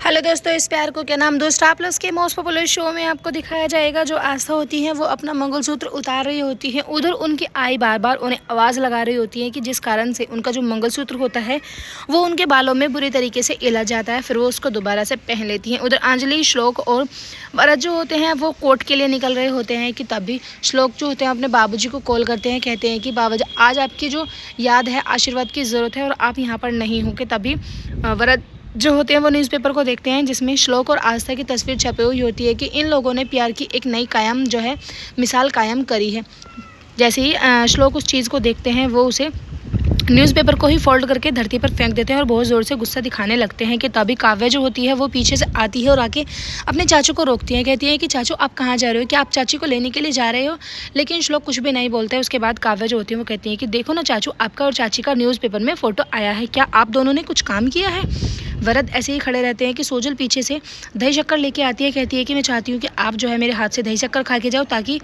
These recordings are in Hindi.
हेलो दोस्तों, इस प्यार को क्या नाम दो। स्टार प्लस के मोस्ट पॉपुलर शो में आपको दिखाया जाएगा जो आस्था होती है वो अपना मंगलसूत्र उतार रही होती है। उधर उनकी आई बार बार उन्हें आवाज़ लगा रही होती है कि जिस कारण से उनका जो मंगलसूत्र होता है वो उनके बालों में बुरी तरीके से इला जाता है। फिर वो उसको दोबारा से पहन लेती हैं। उधर अंजलि, श्लोक और भरत जो होते हैं वो कोर्ट के लिए निकल रहे होते हैं कि तभी श्लोक जो होते हैं अपने बाबूजी को कॉल करते हैं। कहते हैं कि बाबा जी आज आपकी जो याद है, आशीर्वाद की ज़रूरत है और आप यहाँ पर नहीं हो। कि तभी भरत जो होते हैं वो न्यूज़पेपर को देखते हैं जिसमें श्लोक और आस्था की तस्वीर छपी हुई होती है कि इन लोगों ने प्यार की एक नई कायम जो है मिसाल कायम करी है। जैसे ही श्लोक उस चीज़ को देखते हैं वो उसे न्यूज़पेपर को ही फोल्ड करके धरती पर फेंक देते हैं और बहुत ज़ोर से गुस्सा दिखाने लगते हैं। कि तभी काव्या जो होती है वो पीछे से आती है और आके अपने चाचू को रोकती है। कहती है कि चाचू आप कहाँ जा रहे हो, क्या आप चाची को लेने के लिए जा रहे हो। लेकिन श्लोक कुछ भी नहीं बोलता है। उसके बाद काव्या जो होती है वो कहती है कि देखो ना चाचू, आपका और चाची का न्यूज़पेपर में फ़ोटो आया है, क्या आप दोनों ने कुछ काम किया है। वरद ऐसे ही खड़े रहते हैं कि सोजल पीछे से दही शक्कर लेके आती है। कहती है कि मैं चाहती हूँ कि आप जो है मेरे हाथ से दही शक्कर खा के जाओ ताकि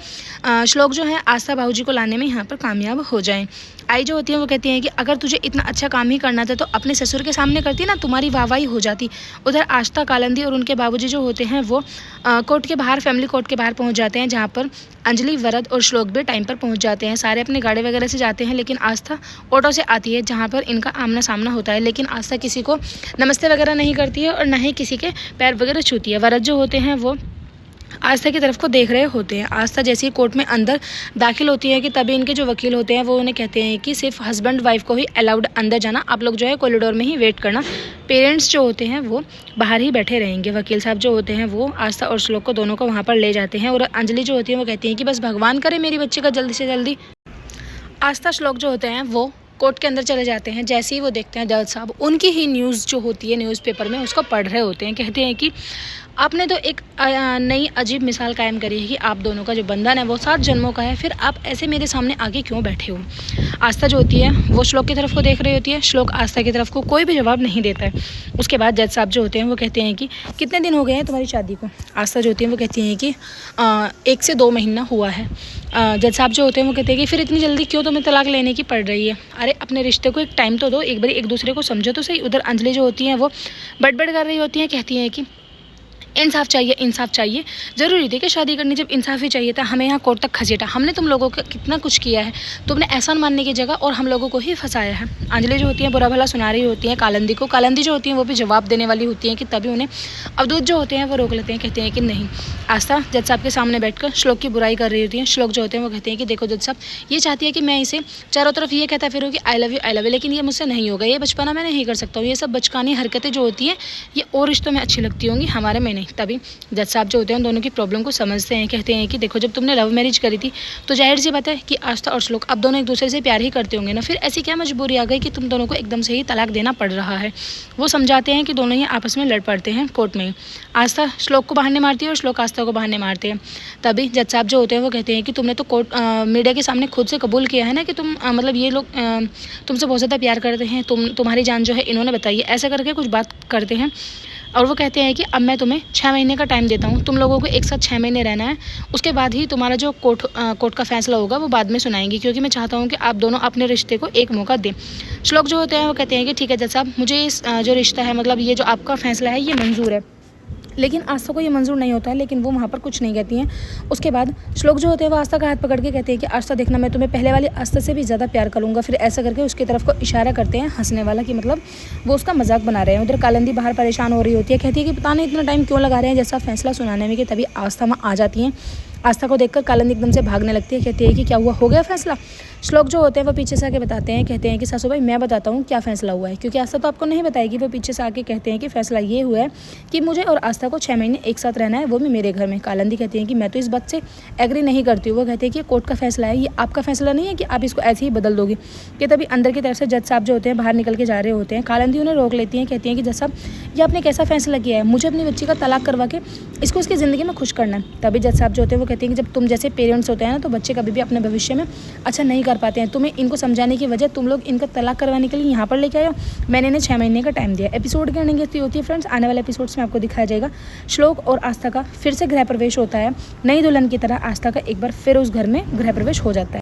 श्लोक जो है आस्था बाबूजी को लाने में यहाँ पर कामयाब हो जाएं। आई जो होती है वो कहती है कि अगर तुझे इतना अच्छा काम ही करना था तो अपने ससुर के सामने करती ना, तुम्हारी वाहवाही हो जाती। उधर आस्था, कालिंदी और उनके बाबूजी जो होते हैं वो कोर्ट के बाहर, फैमिली कोर्ट के बाहर पहुँच जाते हैं, जहाँ पर अंजलि, वरद और श्लोक भी टाइम पर पहुँच जाते हैं। सारे अपने गाड़ी वगैरह से जाते हैं लेकिन आस्था ऑटो से आती है जहाँ पर इनका आमना सामना होता है। लेकिन आस्था किसी को नमस्ते वगैरह नहीं करती है और न ही किसी के पैर वगैरह छूती है। वरद जो होते हैं वो आस्था की तरफ को देख रहे होते हैं। आस्था जैसे ही कोर्ट में अंदर दाखिल होती है कि तभी इनके जो वकील होते हैं वो उन्हें कहते हैं कि सिर्फ हस्बैंड वाइफ को ही अलाउड अंदर जाना, आप लोग जो है कॉरिडोर में ही वेट करना। पेरेंट्स जो होते हैं वो बाहर ही बैठे रहेंगे। वकील साहब जो होते हैं वो आस्था और श्लोक को दोनों को वहाँ पर ले जाते हैं और अंजलि जो होती है वो कहती है कि बस भगवान करे मेरी बच्ची का जल्दी से जल्दी। आस्था, श्लोक जो होते हैं वो कोर्ट के अंदर चले जाते हैं। जैसे ही वो देखते हैं जज साहब उनकी ही न्यूज़ जो होती है न्यूज़पेपर में उसको पढ़ रहे होते हैं। कहते हैं कि आपने तो एक नई अजीब मिसाल कायम करी है कि आप दोनों का जो बंधन है वो 7 जन्मों का है, फिर आप ऐसे मेरे सामने आगे क्यों बैठे हो। आस्था जो होती है वो श्लोक की तरफ को देख रही होती है। श्लोक आस्था की तरफ को कोई भी जवाब नहीं देता है। उसके बाद जज साहब जो होते हैं वो कहते हैं कि कितने दिन हो गए हैं तुम्हारी शादी को। आस्था जो होती है वो कहती हैं कि 1 से 2 महीना हुआ है। जज साहब जो होते हैं वो कहते हैं कि फिर इतनी जल्दी क्यों तुम्हें तलाक लेने की पड़ रही है। अरे अपने रिश्ते को एक टाइम तो दो, एक बार एक दूसरे को समझो तो सही। उधर अंजलि जो होती हैं वो बड़बड़ कर रही होती हैं। कहती हैं कि इंसाफ चाहिए, इंसाफ चाहिए। ज़रूरी थी कि शादी करनी, जब इंसाफ ही चाहिए था हमें यहाँ कोर्ट तक खसेटा। हमने तुम लोगों का कितना कुछ किया है, तुमने एहसान मानने की जगह और हम लोगों को ही फंसाया है। अंजलि जो होती है बुरा भला सुना रही होती है कालिंदी को। कालिंदी जो होती है वो भी जवाब देने वाली होती है कि तभी उन्हें अवधूत जो होते हैं वो रोक लेते हैं। कहते हैं कि नहीं। आस्था जज साहब के सामने बैठकर श्लोक की बुराई कर रही होती है। श्लोक जो होते हैं वो कहते हैं कि देखो जज साहब, ये चाहती है कि मैं इसे चारों तरफ ये कहता फिरूँ कि I love you, I love you, लेकिन ये मुझसे नहीं होगा। ये बचपना मैं नहीं कर सकता हूँ। ये सब बचकानी हरकतें जो होती हैं ये और रिश्तों में अच्छी लगती होंगी, हमारे में नहीं। तभी जज साहब जो होते हैं दोनों की प्रॉब्लम को समझते हैं। कहते हैं कि देखो जब तुमने लव मैरिज करी थी तो जाहिर सी बात है कि आस्था और श्लोक अब दोनों एक दूसरे से प्यार ही करते होंगे ना, फिर ऐसी क्या मजबूरी आ गई कि तुम दोनों को एकदम से ही तलाक देना पड़ रहा है। वो समझाते हैं कि दोनों ही आपस में लड़ पड़ते हैं कोर्ट में। आस्था श्लोक को बहाने मारती है और श्लोक आस्था को बहाने मारते हैं। तभी जज साहब जो होते हैं वो कहते हैं कि तुमने तो कोर्ट मीडिया के सामने खुद से कबूल किया है ना कि तुम मतलब ये लोग तुमसे बहुत ज़्यादा प्यार करते हैं, तुम्हारी जान जो है इन्होंने बताई है। ऐसा करके कुछ बात करते हैं और वो कहते हैं कि अब मैं तुम्हें 6 महीने का टाइम देता हूँ। तुम लोगों को एक साथ 6 महीने रहना है, उसके बाद ही तुम्हारा जो कोर्ट का फैसला होगा वो बाद में सुनाएंगी, क्योंकि मैं चाहता हूँ कि आप दोनों अपने रिश्ते को एक मौका दें। श्लोक जो होते हैं वो कहते हैं कि ठीक है जज साहब, मुझे इस जो रिश्ता है मतलब ये जो आपका फैसला है ये मंजूर है। लेकिन आस्था को ये मंजूर नहीं होता है, लेकिन वो वहाँ पर कुछ नहीं कहती हैं। उसके बाद श्लोक जो होते हैं वो आस्था का हाथ पकड़ के कहते हैं कि आस्था देखना, मैं तुम्हें पहले वाली आस्था से भी ज़्यादा प्यार करूँगा। फिर ऐसा करके उसकी तरफ को इशारा करते हैं हंसने वाला कि मतलब वो उसका मजाक बना रहे हैं। उधर कालिंदी बाहर परेशान हो रही होती है। कहती है कि पता नहीं इतना टाइम क्यों लगा रहे हैं जैसा फैसला सुनाने में। कि तभी आस्था वहाँ आ जाती हैं। आस्था को देखकर कालिंदी एकदम से भागने लगती है। कहती है कि क्या हुआ, हो गया फैसला। श्लोक जो होते हैं वो पीछे से आके बताते हैं। कहते हैं कि सासू भाई मैं बताता हूँ क्या फ़ैसला हुआ है, क्योंकि आस्था तो आपको नहीं बताएगी। वो पीछे से आके कहते हैं कि फ़ैसला ये हुआ है कि मुझे और आस्था को 6 महीने एक साथ रहना है, वो भी मेरे घर में। कालिंदी कहती है कि मैं तो इस बात से एग्री नहीं करती हूँ। वो कहती है कि कोर्ट का फैसला है, ये आपका फैसला नहीं है कि आप इसको ऐसे ही बदल दोगे। कि तभी अंदर की तरफ से जज साहब जो होते हैं बाहर निकल के जा रहे होते हैं। कालिंदी उन्हें रोक लेती हैं। कहती हैं कि जज साहब, ये आपने कैसा फैसला किया है, मुझे अपनी बच्ची का तलाक करवा के इसको उसकी ज़िंदगी में खुश करना है। तभी जज साहब जो होते हैं वो कहते हैं कि जब तुम जैसे पेरेंट्स होते हैं ना तो बच्चे कभी भी अपने भविष्य में अच्छा नहीं कर पाते हैं। तुम्हें इनको समझाने की वजह तुम लोग इनका तलाक करवाने के लिए यहाँ पर लेके आए हो। मैंने इन्हें 6 महीने का टाइम दिया। एपिसोड की एंडिंग होती है फ्रेंड्स, आने वाले एपिसोड्स में आपको दिखाया जाएगा श्लोक और आस्था का फिर से गृह प्रवेश होता है। नई दुल्हन की तरह आस्था का एक बार फिर उस घर में गृह प्रवेश हो जाता है।